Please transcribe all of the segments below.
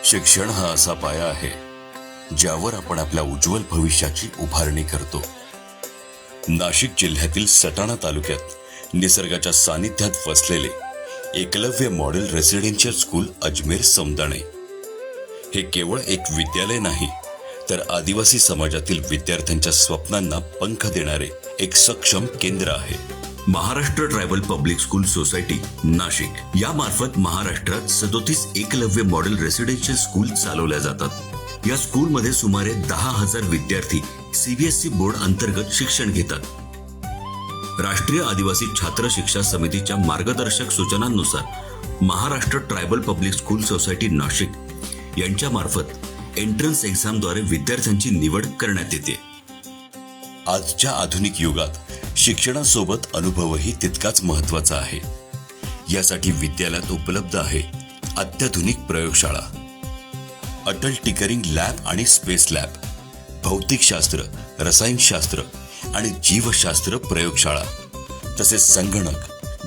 शिक्षण हा असा पाया आहे ज्यावर आपण आपल्या उज्ज्वल भविष्याची उभारणी करतो. नाशिक जिल्ह्यातील सटाणा तालुक्यात निसर्गाच्या सानिध्यात वसलेले Eklavya model residential school Ajmer Samdane हे केवळ एक विद्यालय नाही तर आदिवासी समाजातील विद्यार्थ्यांच्या स्वप्नांना पंख देणारे एक सक्षम केंद्र आहे. Maharashtra tribal public school society Nashik यामार्फत महाराष्ट्रात 37 एकलव्य मॉडेल रेसिडेन्शियल स्कूल चालवल्या जातात. या स्कूलमध्ये सुमारे 10,000 विद्यार्थी सीबीएसई बोर्ड अंतर्गत शिक्षण घेतात. राष्ट्रीय आदिवासी छात्र शिक्षा समितीच्या मार्गदर्शक सूचनांनुसार Maharashtra tribal public school society Nashik यांच्या मार्फत एंट्रन्स एक्झामद्वारे विद्यार्थ्यांची निवड करण्यात येते. आजच्या आधुनिक युगात शिक्षणासोबत अनुभवही तितकाच महत्त्वाचा आहे. यासाठी विद्यालयात उपलब्ध आहे अत्याधुनिक प्रयोगशाळा, अटल टिकरिंग लॅब आणि स्पेस लॅब, भौतिकशास्त्र, रसायनशास्त्र आणि जीवशास्त्र प्रयोगशाळा, तसेच संगणक,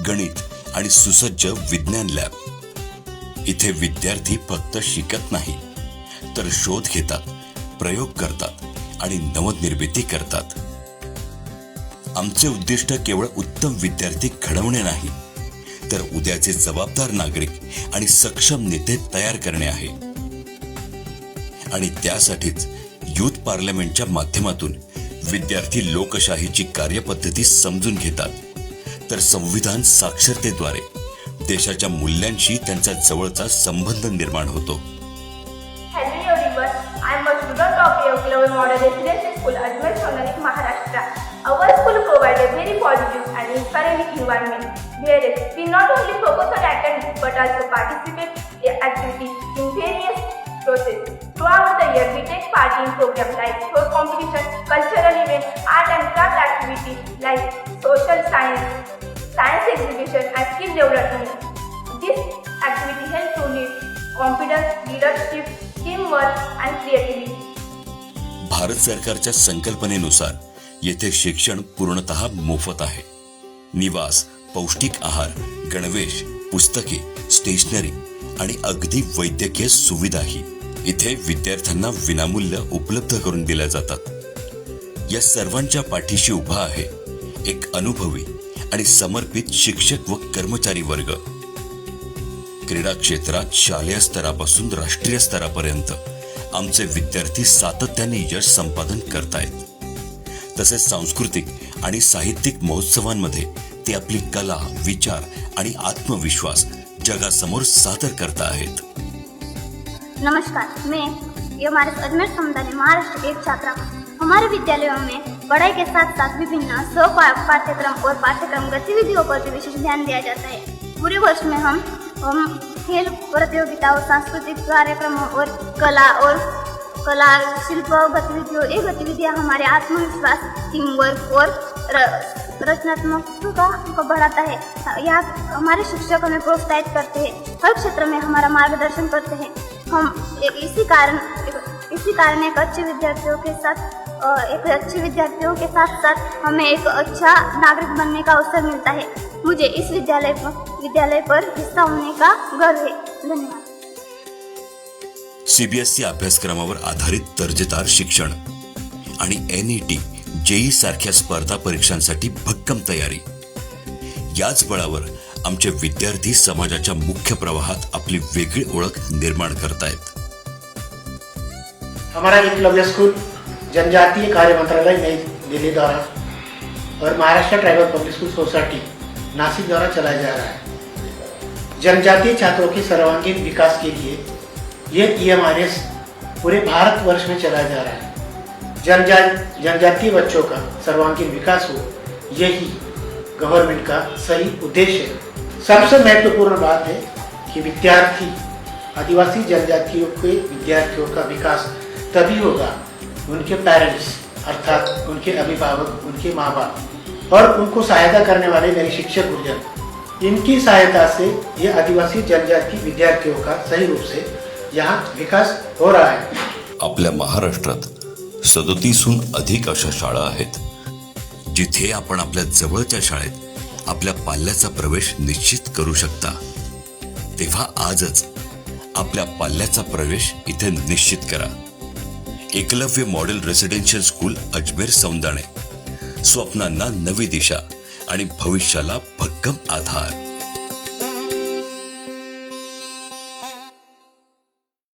गणित आणि सुसज्ज विज्ञान लॅब. इथे विद्यार्थी फक्त शिकत नाही तर शोध घेतात, प्रयोग करतात आणि नवनिर्मिती करतात. आमचे उद्दिष्ट केवळ उत्तम विद्यार्थी घडवणे नाही तर उद्याचे जबाबदार नागरिक आणि सक्षम नेते तयार करणे आहे. आणि त्यासाठीच युथ पार्लमेंटच्या माध्यमातून विद्यार्थी लोकशाहीची कार्यपद्धती समजून घेतात तर संविधान साक्षरतेद्वारे देशाच्या मूल्यांशी त्यांचा जवळचा संबंध निर्माण होतो. Hello everyone, I am a student of Eklavya Model Residential School, Ajmer, Songanik, Maharashtra. Our school provides a very positive and inspiring environment where we not only focus on academics but also participate in activities in various processes. Throughout the year, we take part in programs like sport competition, cultural events, art and craft activities like social science, science exhibition and skill development. This activity helps to lead confidence, leadership, teamwork and creativity. Bharat सरकारच्या संकल्पनेनुसार येथे शिक्षण पूर्णतः मोफत आहे. निवास, पौष्टिक आहार, गणवेश, पुस्तके, स्टेशनरी आणि अगदी वैद्यकीय सुविधाही इथे विद्यार्थ्यांना विनामूल्य उपलब्ध करून दिल्या जातात. या सर्वांच्या पाठीशी उभा आहे एक अनुभवी आणि समर्पित शिक्षक व कर्मचारी वर्ग. क्रीडा क्षेत्रात शालेय स्तरापासून राष्ट्रीय स्तरापर्यंत आमचे विद्यार्थी सातत्याने यश संपादन करतायत. तसेच सांस्कृतिक आणि साहित्यिक महोत्सवांमध्ये ते आपली कला, विचार आणि आत्मविश्वास जगासमोर सादर करता आहेत. नमस्कार, मैं हमारे अजमेर समुदाय महाराष्ट्र एक छात्रा हूँ. हमारे विद्यालयों में पढ़ाई के साथ साथ विभिन्न पाठ्यक्रम और पाठ्यक्रम गतिविधियों पर भी विशेष ध्यान दिया जाता है. पूरे वर्ष में हम खेल प्रतियोगिताओं, सांस्कृतिक कार्यक्रमों और कला शिल्प गतिविधियों, ये गतिविधियाँ हमारे आत्मविश्वास, टीम वर्क और रचनात्मकता को बढ़ाता है. यहाँ हमारे शिक्षक हमें प्रोत्साहित करते हैं, हर क्षेत्र में हमारा मार्गदर्शन करते हैं. हम इसी कारण एक अच्छे विद्यार्थियों के साथ हमें एक अच्छा नागरिक बनने का अवसर मिलता है. मुझे इस विद्यालय पर हिस्सा होने का गर्व है. धन्यवाद. सीबीएसई अभ्यासक्रमावर आधारित दर्जेदार शिक्षण आणि NET, JEE सारख्या स्पर्धा परीक्षांसाठी भक्कम तयारी, याच बळावर आमचे विद्यार्थी समाजाच्या मुख्य प्रवाहात आपली वेगळी ओळख निर्माण करतायत. हमारा एकलव्य स्कूल जनजातीय कार्य मंत्रालय नई दिल्ली द्वारा और Maharashtra tribal public school society Nashik द्वारा चलाया जा रहा है. जनजातीय छात्रों के सर्वांगीण विकास के लिए ये EMRS पूरे भारतवर्ष में चलाया जा रहा है. जनजातीय बच्चों का सर्वांगीण विकास हो, यही गवर्नमेंट का सही उद्देश्य है. सबसे महत्वपूर्ण बात है कि आदिवासी जनजातियों के विद्यार्थियों का विकास तभी होगा उनके पेरेंट्स अर्थात उनके अभिभावक, उनके माँ बाप और उनको सहायता करने वाले मेरे शिक्षक गुरुजन, इनकी सहायता से ये आदिवासी जनजाति विद्यार्थियों का सही रूप से यहाँ विकास हो रहा है. आपल्या महाराष्ट्रात 37हून अधिक अशा शाळा आहेत जिथे आपण आपल्या जवळच्या शाळेत आपल्या पाल्याचा प्रवेश निश्चित करू शकता. तेव्हा आजच आपल्या पाल्याचा प्रवेश इथे निश्चित करा. Eklavya model residential school Ajmer Saundane, स्वप्नांना नवी दिशा आणि भविष्याला भक्कम आधार.